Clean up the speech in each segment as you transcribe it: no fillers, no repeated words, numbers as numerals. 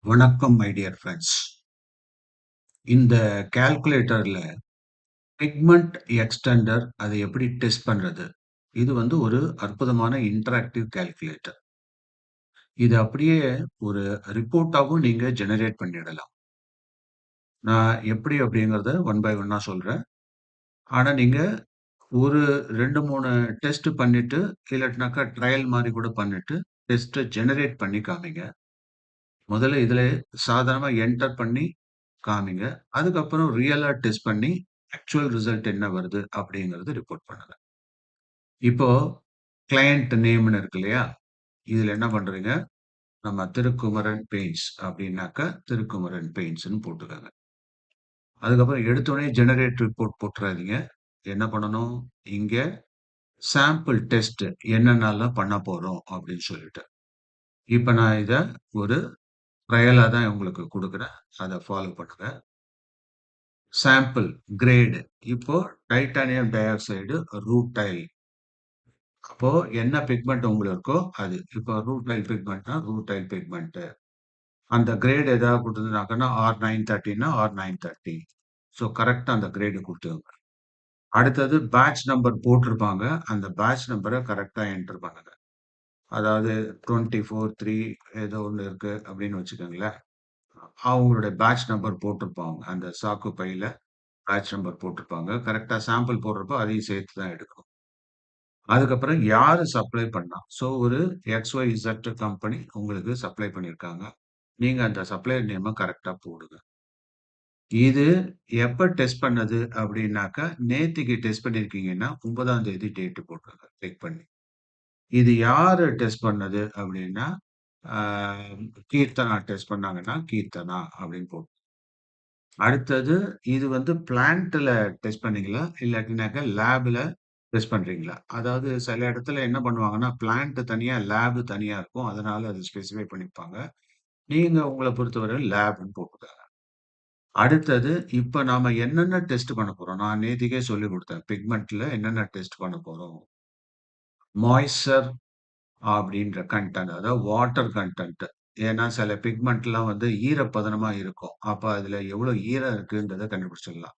வணக்கம் my dear friends. இந்த கால்குலேட்டர்ல pigment extender அதை எப்படி டெஸ்ட் பண்றது? இது வந்து ஒரு அற்புதமான இன்டராக்டிவ் கால்குலேட்டர். இது அப்படியே ஒரு ரிப்போர்ட்டாவும் நீங்க ஜெனரேட் பண்ணிடலாம். நான் எப்படி அப்படிங்கிறத ஒன் பை ஒன்னா சொல்றேன். ஆனா நீங்க ஒரு 2, 3 டெஸ்ட் பண்ணிட்டு, இல்லாட்டினாக்கா ட்ரையல் மாரி கூட பண்ணிட்டு, டெஸ்ட்ட ஜெனரேட் பண்ணி காமிங்க. முதல்ல இதுல சாதாரணமா என்டர் பண்ணி காமிங்க. அதுக்கப்புறம் ரியலா டெஸ்ட் பண்ணி, ஆக்சுவல் ரிசல்ட் என்ன வருது அப்படிங்கிறது ரிப்போர்ட் பண்ணுங்க. இப்போ கிளையன்ட் நேம்ன்னு இருக்கு இல்லையா? இதுல என்ன பண்றீங்க? நம்ம திருக்குமரன் பெயிண்ட்ஸ் அப்படின்னாக்கா, திருக்குமரன் பெயிண்ட்ஸ்ன்னு போட்டுக்கங்க. அதுக்கப்புறம் எடுத்தோனே ஜெனரேட் ரிப்போர்ட் போட்டுறாதீங்க. என்ன பண்ணணும்? இங்க சாம்பிள் டெஸ்ட் என்னென்னலாம் பண்ண போறோம் அப்படின்னு சொல்லிட்டு. இப்ப நான் இத ஒரு ட்ரையலா தான் உங்களுக்கு குடுக்குறேன். அத ஃபாலோ பண்ணுங்க. Sample grade. இப்போ டைட்டானியம் டை ஆக்சைடு ரூடைல். அப்போ என்ன பிக்மெண்ட் உங்களுக்கு இருக்கோ அது. இப்போ ரூடைல் பிக்மெண்ட்னா ரூடைல் பிக்மெண்ட். அந்த கிரேட் ஏதாவது குடுத்ததுனாக்கன்னா R930ன்னா R930. ஸோ கரெக்ட்டா அந்த கிரேடு குடுத்துக்கங்க. அடுத்தது பேட்ச் நம்பர் போட்டிருப்பாங்க. அந்த பேட்ச் நம்பர கரெக்ட்டா என்டர் பண்ணுங்க. அதாவது 24, 3 ஏதோ ஒண்ணு இருக்கு அப்படின்னு வச்சுக்கோங்களேன். அவங்களுடைய பேட்ச் நம்பர் போட்டிருப்பாங்க. அந்த சாக்கு பையில பேட்ச் நம்பர் போட்டிருப்பாங்க. கரெக்ட்டா சாம்பிள் போடுறப்போ அதையும் சேர்த்து தான் எடுக்கணும். அதுக்கப்புறம் யாரு சப்ளை பண்ணா? ஸோ ஒரு XYZ கம்பெனி உங்களுக்கு சப்ளை பண்ணியிருக்காங்க. நீங்க அந்த சப்ளையர் நேம கரெக்ட்டா போடுங்க. இது எப்ப டெஸ்ட் பண்ணது அப்டின்னாக்கா, நேத்திக்கு டெஸ்ட் பண்ணியிருக்கீங்கன்னா, 9ஆம் தேதி டேட் போட்டுருங்க கிளிக் பண்ணி. இது யாரு டெஸ்ட் பண்ணது அப்டின்னா, ஆ கீர்த்தனா டெஸ்ட் பண்ணாங்கன்னா, கீர்த்தனா அப்டின்னு போட்டு. அடுத்தது இது வந்து பிளான்ட்ல டெஸ்ட் பண்ணீங்களா? இல்லாட்டினாக்கா லேப்ல டெஸ்ட் பண்றீங்களா? அதாவது சில இடத்துல என்ன பண்ணுவாங்கன்னா, பிளான்ட் தனியா, லேப் தனியா இருக்கும். அதனால அது ஸ்பெசிஃபை பண்ணியிருப்பாங்க. நீங்க உங்கள பொறுத்தவரை லேப்ன்னு போட்டுக்கங்க. அடுத்தது இப்ப நாம என்னென்ன டெஸ்ட் பண்ண போறோம்? நான் நேத்திக்கே சொல்லிக் குடுத்தேன். பிக்மெண்ட்ல என்னென்ன டெஸ்ட் பண்ண போறோம்? மாய்ஸ்சர் அப்படின்ற கன்டென்ட். அதாவது வாட்டர் கன்டென்ட். ஏன்னா சில பிக்மெண்ட்லாம் வந்து ஈரப்பதனமா இருக்கும். அப்ப அதுல எவ்வளவு ஈரம் இருக்குன்றத கண்டுபிடிச்சிடலாம்.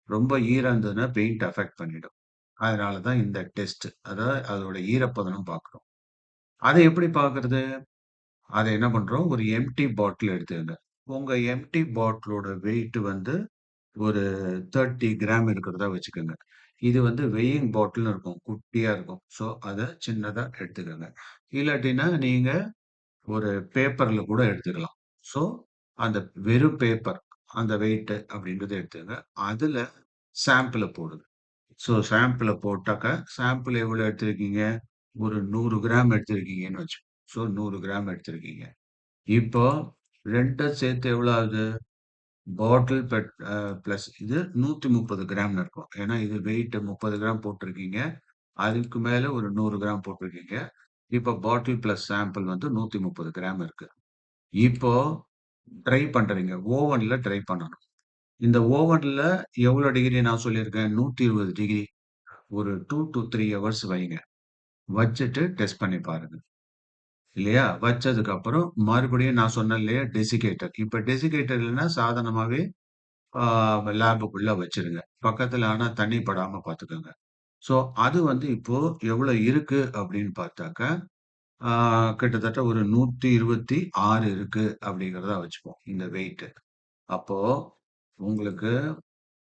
ரொம்ப ஈரம் இருந்ததுன்னா பெயிண்ட் அஃபெக்ட் பண்ணிடும். அதனால தான் இந்த டெஸ்ட். அதாவது அதோட ஈரப்பதனம் பார்க்கிறோம். அத எப்படி பார்க்கிறது? அத என்ன பண்றோம்? ஒரு எம்ப்டி பாட்டில் எடுத்துக்கங்க. உங்க எம்ப்டி பாட்டிலோட வெயிட் வந்து ஒரு 30 கிராம் இருக்கிறதா வச்சுக்கோங்க. இது வந்து வெயிங் பாட்டில்னு இருக்கும். குட்டியா இருக்கும். ஸோ, அத சின்னதா எடுத்துக்கங்க. இல்லாட்டின்னா நீங்க ஒரு பேப்பர்ல கூட எடுத்துக்கலாம். ஸோ, அந்த வெறும் பேப்பர் அந்த வெயிட் அப்படின்றத எடுத்துக்கங்க. அதுல சாம்பிள போடுங்க. ஸோ, சாம்பிள போட்டாக்கா, சாம்பிள் எவ்வளோ எடுத்திருக்கீங்க? ஒரு 100 கிராம் எடுத்திருக்கீங்கன்னு ஸோ, 100 கிராம் எடுத்திருக்கீங்க. இப்போ 2 சேர்த்து எவ்வளோ ஆகுது? பாட்டில் பிளஸ் இது 130 கிராம்னு இருக்கும். ஏன்னா இது வெயிட் 30 கிராம் போட்டிருக்கீங்க. அதுக்கு மேல ஒரு 100 கிராம் போட்டிருக்கீங்க. இப்போ பாட்டில் பிளஸ் சாம்பிள் வந்து 130 கிராம் இருக்கு. இப்போ ட்ரை பண்றீங்க. ஓவன்ல ட்ரை பண்ணணும். இந்த ஓவன்ல எவ்வளோ டிகிரி நான் சொல்லியிருக்கேன்? 120 டிகிரி. ஒரு 2 டூ 3 ஹவர்ஸ் வைங்க. வச்சுட்டு டெஸ்ட் பண்ணி பாருங்க. இல்லையா? வச்சதுக்கு அப்புறம் மறுபடியும் நான் சொன்னேன் இல்லையா? டெசிகேட்டர். இப்ப டெசிகேட்டர் இல்லன்னா சாதாரணமாவே ஆ லேபுக்குள்ள வச்சுருங்க. பக்கத்துல ஆனா தண்ணி படாம பார்த்துக்கங்க. ஸோ, அது வந்து இப்போ எவ்வளோ இருக்கு அப்படின்னு பார்த்தாக்கா, ஆ கிட்டத்தட்ட ஒரு 126 இருக்கு அப்படிங்கிறத வச்சுப்போம். இந்த வெயிட். அப்போ உங்களுக்கு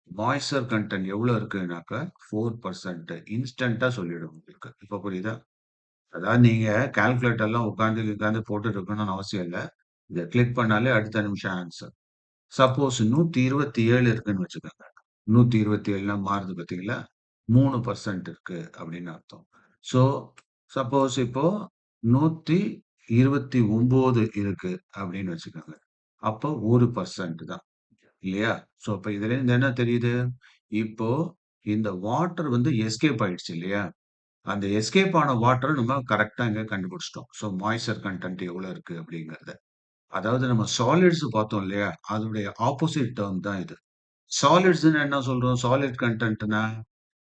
மாய்ஸ்சர் கன்டென்ட் எவ்வளோ இருக்குனாக்கா 4% இன்ஸ்டன்ட்டா சொல்லிடும் உங்களுக்கு. இப்ப புரியுதா? அதாவது நீங்க கால்குலேட்டர்லாம் உட்கார்ந்து போட்டுட்டு இருக்கணும்னு அவசியம் இல்ல. இத கிளிக் பண்ணாலே அடுத்த நிமிஷம் ஆன்ஸர். சப்போஸ் 127 இருக்குன்னு வச்சுக்கோங்க. 127ன்னா மாறுது பார்த்தீங்களா? 3% இருக்கு அப்படின்னு அர்த்தம். ஸோ, சப்போஸ் இப்போ 129 இருக்கு அப்படின்னு வச்சுக்கோங்க. அப்போ 1% தான். இல்லையா? ஸோ, அப்ப இதுலேருந்து என்ன தெரியுது? இப்போ இந்த வாட்டர் வந்து எஸ்கேப் ஆயிடுச்சு இல்லையா? அந்த எஸ்கேப் ஆன வாட்டர நம்ம கரெக்ட்டா இங்க கண்டுபிடிச்சுட்டோம். ஸோ, மாய்ஸ்சர் கன்டென்ட் எவ்வளோ இருக்கு அப்படிங்கிறத. அதாவது நம்ம சாலிட்ஸ் பார்த்தோம் இல்லையா? அதோடைய ஆப்போசிட் டெர்ம் தான் இது. சாலிட்ஸ்ன்னு என்ன சொல்றோம்? சாலிட் கன்டென்ட்னா,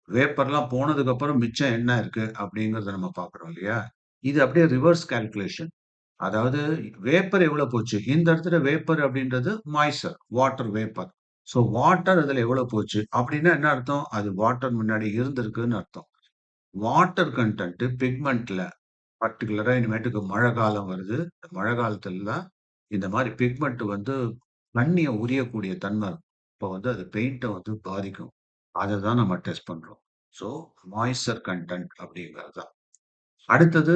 வேப்பர்லாம் போனதுக்கு அப்புறம் மிச்சம் என்ன இருக்கு அப்படிங்கிறத நம்ம பார்க்குறோம் இல்லையா? இது அப்படியே ரிவர்ஸ் கால்குலேஷன். அதாவது வேப்பர் எவ்வளவு போச்சு? இந்த இடத்துல வேப்பர் அப்படின்றது moisture, water vapour. So water அதுல எவ்வளவு போச்சு? அப்படின்னா என்ன அர்த்தம்? அது வாட்டர் முன்னாடி இருந்திருக்குன்னு அர்த்தம். வாட்டர் கன்டென்ட் பிக்மெண்ட்ல பர்ட்டிகுலரா இனிமேட்டுக்கு மழை காலம் வருது. இந்த மழை காலத்துலலாம் இந்த மாரி பிக்மெண்ட் வந்து தண்ணிய உரியக்கூடிய தன்மை இருக்கும். அப்போ வந்து அது பெயிண்ட்ட வந்து பாதிக்கும். அததான் நம்ம டெஸ்ட் பண்றோம். ஸோ மாய்ஸ்சர் கன்டென்ட் அப்படிங்கிறது தான். அடுத்தது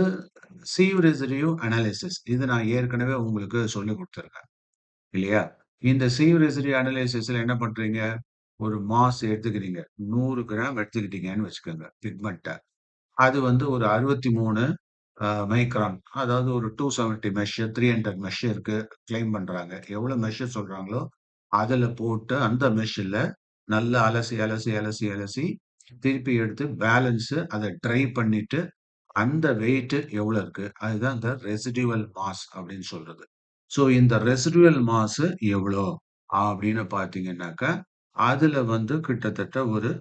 சீவ் ரெசிடியூ அனாலிசிஸ். இது நான் ஏற்கனவே உங்களுக்கு சொல்லிக் குடுத்துருக்கேன். இல்லையா? இந்த சீவ் ரெசிடியூ அனாலிசிஸ்ல என்ன பண்றீங்க? ஒரு மாஸ் எடுத்துக்கிறீங்க. 100 கிராம் எடுத்துக்கிட்டீங்கன்னு வச்சுக்கோங்க பிக்மெண்ட்ட. அது வந்து ஒரு 63 மைக்ரான். அதாவது ஒரு 270 மெஷ், 300 மெஷ் இருக்கு கிளைம் பண்றாங்க. எவ்வளவு மெஷ் சொல்றாங்களோ, அதுல போட்டு அந்த மெஷ்ல நல்லா அலசி, அலசி, அலசி, அலசி திருப்பி எடுத்து பேலன்ஸ் அத ட்ரை பண்ணிட்டு அந்த வெயிட் எவ்வளவு இருக்கு? அதுதான் இந்த ரெசிடுவல் மாஸ் அப்படின்னு சொல்றது. சோ இந்த ரெசிடுவல் மாஸ் எவ்வளோ? அப்படின்னு பார்த்தீங்கன்னாக்கா, அதுல வந்து கிட்டத்தட்ட ஒரு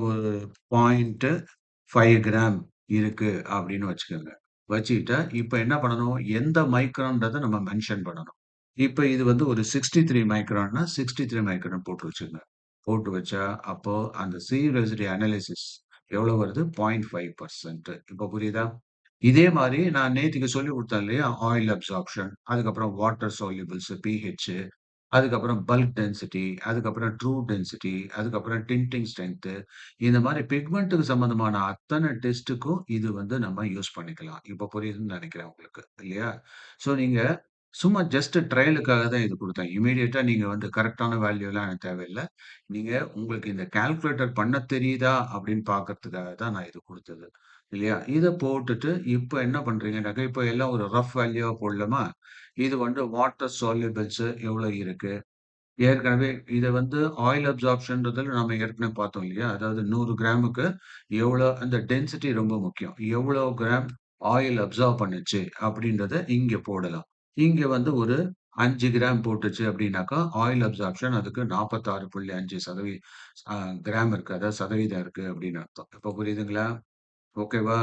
ஒரு 0.5 கிராம் இருக்கு அப்படின்னு வச்சுக்கோங்க. வச்சுக்கிட்டா, இப்ப என்ன பண்ணணும்? எந்த மைக்ரான்றத நம்ம மென்ஷன் பண்ணணும். இப்ப இது வந்து ஒரு 63 மைக்ரான்னா, 63 மைக்ரான் போட்டு வச்சுக்கங்க. போட்டு வச்சா, அப்போ அந்த சி ரெசிடுவல் அனாலிசிஸ் எவ்வளவு வருது? 0.5% இப்ப புரியுதா? இதே மாரி நான் நேத்திக்கு சொல்லிக் குடுத்தேன் இல்லையா? ஆயில் அப்சார்ப்ஷன், அதுக்கப்புறம் வாட்டர் சால்யூபிள்ஸ் பிஹெச், அதுக்கப்புறம் பல்க் டென்சிட்டி, அதுக்கப்புறம் ட்ரூ டென்சிட்டி, அதுக்கப்புறம் டின்டிங் ஸ்ட்ரென்த் இந்த மாரி பிக்மெண்ட்க்கு சம்மந்தமான அத்தன டெஸ்ட்டுக்கும் இது வந்து நம்ம யூஸ் பண்ணிக்கலாம். இப்ப புரியுதுன்னு நெனைக்கிறேன் உங்களுக்கு. இல்லையா? ஸோ நீங்க சும்மா ஜஸ்ட் ட்ரையலுக்காக தான் இது குடுத்தேன். இம்மீடியட்டா நீங்க வந்து கரெக்ட்டான வேல்யூலாம் எனக்கு தேவையில்ல. நீங்க உங்களுக்கு இந்த கால்குலேட்டர் பண்ண தெரியுதா? அப்படின்னு பார்க்கறதுக்காக தான் நான் இது குடுத்தது. இல்லையா? இத போட்டுட்டு இப்ப என்ன பண்றீங்கன்னாக்கா, இப்ப எல்லாம் ஒரு ரஃப் வேல்யூவா போடலாமா? இது வந்து வாட்டர் சால்யூபிள்ஸ் எவ்வளோ இருக்கு? ஏற்கனவே இத வந்து ஆயில் அப்சார்ப்ஷன்றதுல நம்ம ஏற்கனவே பார்த்தோம் இல்லையா? அதாவது 100 கிராமுக்கு எவ்வளோ அந்த டென்சிட்டி ரொம்ப முக்கியம். எவ்வளோ கிராம் ஆயில் அப்சார்ப் பண்ணுச்சு அப்படின்றத இங்க போடலாம். இங்க வந்து ஒரு 5 கிராம் போட்டுச்சு அப்படின்னாக்கா, ஆயில் அப்சார்ப்ஷன் அதுக்கு 46.5% கிராம் இருக்கு. அதாவது சதவீதம் இருக்கு அப்படின்னு அர்த்தம். இப்ப புரியுதுங்களா? ஓகேவா?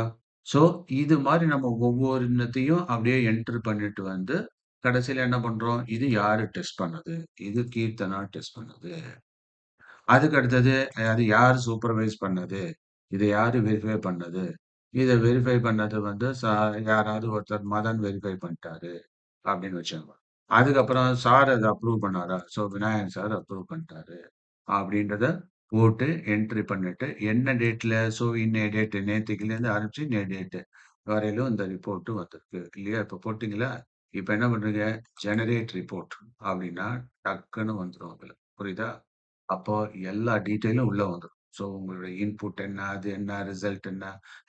ஸோ, இது மாரி நம்ம ஒவ்வொன்னத்தையும் அப்படியே என்டர் பண்ணிட்டு வந்து, கடைசியில என்ன பண்றோம்? இது யாரு டெஸ்ட் பண்ணது? இது கீர்த்தனா டெஸ்ட் பண்ணது. அதுக்கு அடுத்தது, அது யார் சூப்பர்வைஸ் பண்ணது? இத யாரு வெரிஃபை பண்ணது? இத வெரிஃபை பண்ணது வந்து யாராவது ஒருத்தர் மதன் வெரிஃபை பண்ணிட்டாரு. அப்படின்னு வச்சுக்கோங்க. அதுக்கப்புறம் சார் அத அப்ரூவ் பண்ணாரா? ஸோ விநாயகன் சார் அப்ரூவ் பண்ணிட்டாரு. அப்படின்றத போட்டு என்ட்ரி பண்ணிட்டு, என்ன டேட்ல ஸோ இன்னைய டேட் நேத்தைக்குலேருந்து ஆரம்பிச்சு இன்னைய டேட் வரையிலும் இந்த ரிப்போர்ட் வந்திருக்கு. இல்லையா? இப்ப போட்டீங்களா? இப்ப என்ன பண்றீங்க? ஜெனரேட் ரிப்போர்ட் அப்படின்னா டக்குன்னு வந்துரும் அதுல. புரியுதா? அப்போ எல்லா டீட்டெயிலும் உள்ள வந்துரும். ஸோ உங்களுடைய இன்புட் என்ன? அது என்ன? ரிசல்ட் என்ன?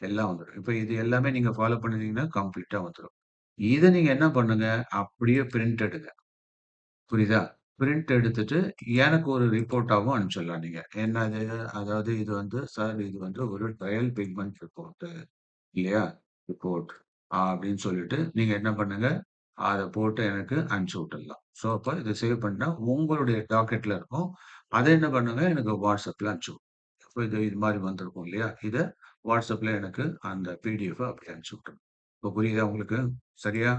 எல்லாம் வந்துரும். இப்ப இது எல்லாமே நீங்க ஃபாலோ பண்ணினீங்கன்னா கம்ப்ளீட்டா வந்துரும். இத நீங்க என்ன பண்ணுங்க? அப்படியே பிரிண்ட் எடுங்க. புரியுதா? பிரிண்ட் எடுத்துட்டு எனக்கு ஒரு ரிப்போர்ட்டாவும் அனுப்பிச்சிடலாம் நீங்க. என்னது? அதாவது இது வந்து சார் இது வந்து ஒரு ட்ரையல் பிக்மென்ட் ரிப்போர்ட் இல்லையா? ரிப்போர்ட் அப்படின்னு சொல்லிட்டு நீங்க என்ன பண்ணுங்க? அத போட்டு எனக்கு அனுப்பிச்சு விட்டுடலாம். ஸோ அப்ப இத சேவ் பண்ணா உங்களுடைய டாக்கெட்ல இருக்கும். அத என்ன பண்ணுங்க? எனக்கு WhatsAppல அனுப்பிச்சு விடுங்க. அப்ப இது இது மாரி வந்திருக்கும் இல்லையா? இத WhatsAppல எனக்கு அந்த பிடிஎஃப் அப்படியே அனுப்பிச்சு விட்டுருங்க. இப்ப புரியுதா உங்களுக்கு? சரியா?